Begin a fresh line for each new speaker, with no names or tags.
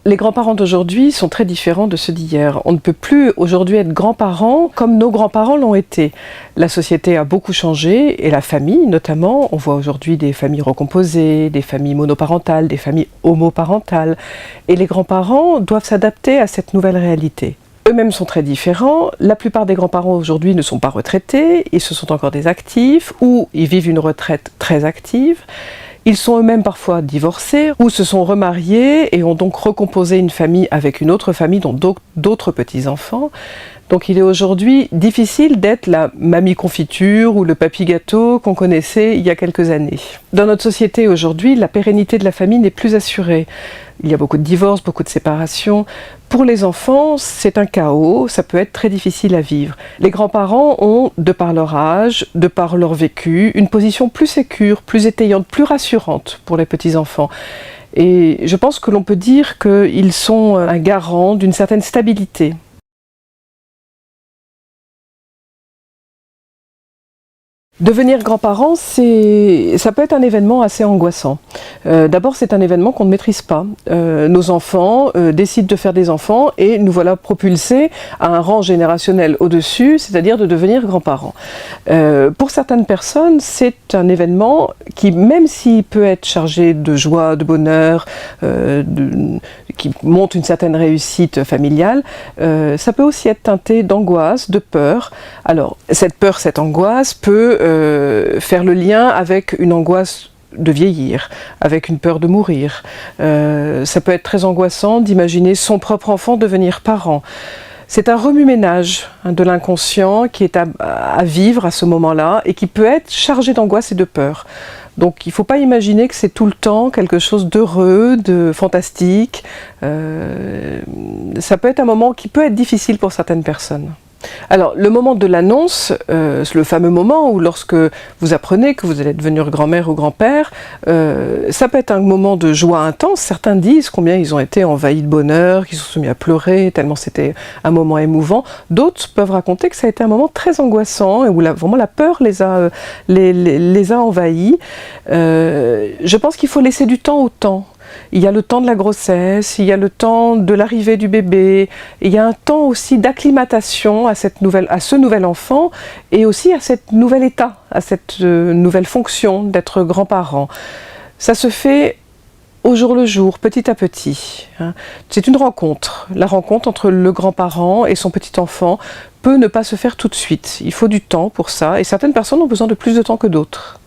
Les grands-parents d'aujourd'hui sont très différents de ceux d'hier. On ne peut plus aujourd'hui être grands-parents comme nos grands-parents l'ont été. La société a beaucoup changé et la famille notamment. On voit aujourd'hui des familles recomposées, des familles monoparentales, des familles homoparentales. Et les grands-parents doivent s'adapter à cette nouvelle réalité. Eux-mêmes sont très différents. La plupart des grands-parents aujourd'hui ne sont pas retraités, ils se sont encore des actifs ou ils vivent une retraite très active. Ils sont eux-mêmes parfois divorcés ou se sont remariés et ont donc recomposé une famille avec une autre famille, dont d'autres petits-enfants. Donc il est aujourd'hui difficile d'être la mamie confiture ou le papy gâteau qu'on connaissait il y a quelques années. Dans notre société aujourd'hui, la pérennité de la famille n'est plus assurée. Il y a beaucoup de divorces, beaucoup de séparations. Pour les enfants, c'est un chaos, ça peut être très difficile à vivre. Les grands-parents ont, de par leur âge, de par leur vécu, une position plus sécure, plus étayante, plus rassurante pour les petits-enfants. Et je pense que l'on peut dire qu'ils sont un garant d'une certaine stabilité. Devenir grand-parent, ça peut être un événement assez angoissant. D'abord, c'est un événement qu'on ne maîtrise pas. Nos enfants décident de faire des enfants et nous voilà propulsés à un rang générationnel au-dessus, c'est-à-dire de devenir grands-parents. Pour certaines personnes, c'est un événement qui, même s'il peut être chargé de joie, de bonheur, qui montre une certaine réussite familiale, ça peut aussi être teinté d'angoisse, de peur. Alors, cette peur, cette angoisse peut faire le lien avec une angoisse de vieillir, avec une peur de mourir. Ça peut être très angoissant d'imaginer son propre enfant devenir parent. C'est un remue-ménage de l'inconscient qui est à vivre à ce moment-là et qui peut être chargé d'angoisse et de peur. Donc il ne faut pas imaginer que c'est tout le temps quelque chose d'heureux, de fantastique. Ça peut être un moment qui peut être difficile pour certaines personnes. Alors, le moment de l'annonce, le fameux moment où lorsque vous apprenez que vous allez devenir grand-mère ou grand-père, ça peut être un moment de joie intense. Certains disent combien ils ont été envahis de bonheur, qu'ils se sont mis à pleurer, tellement c'était un moment émouvant. D'autres peuvent raconter que ça a été un moment très angoissant, et où vraiment la peur les a envahis. Je pense qu'il faut laisser du temps au temps. Il y a le temps de la grossesse, il y a le temps de l'arrivée du bébé, il y a un temps aussi d'acclimatation à ce nouvel enfant et aussi à cet nouvel état, à cette nouvelle fonction d'être grand-parent. Ça se fait au jour le jour, petit à petit. C'est une rencontre. La rencontre entre le grand-parent et son petit enfant peut ne pas se faire tout de suite. Il faut du temps pour ça et certaines personnes ont besoin de plus de temps que d'autres.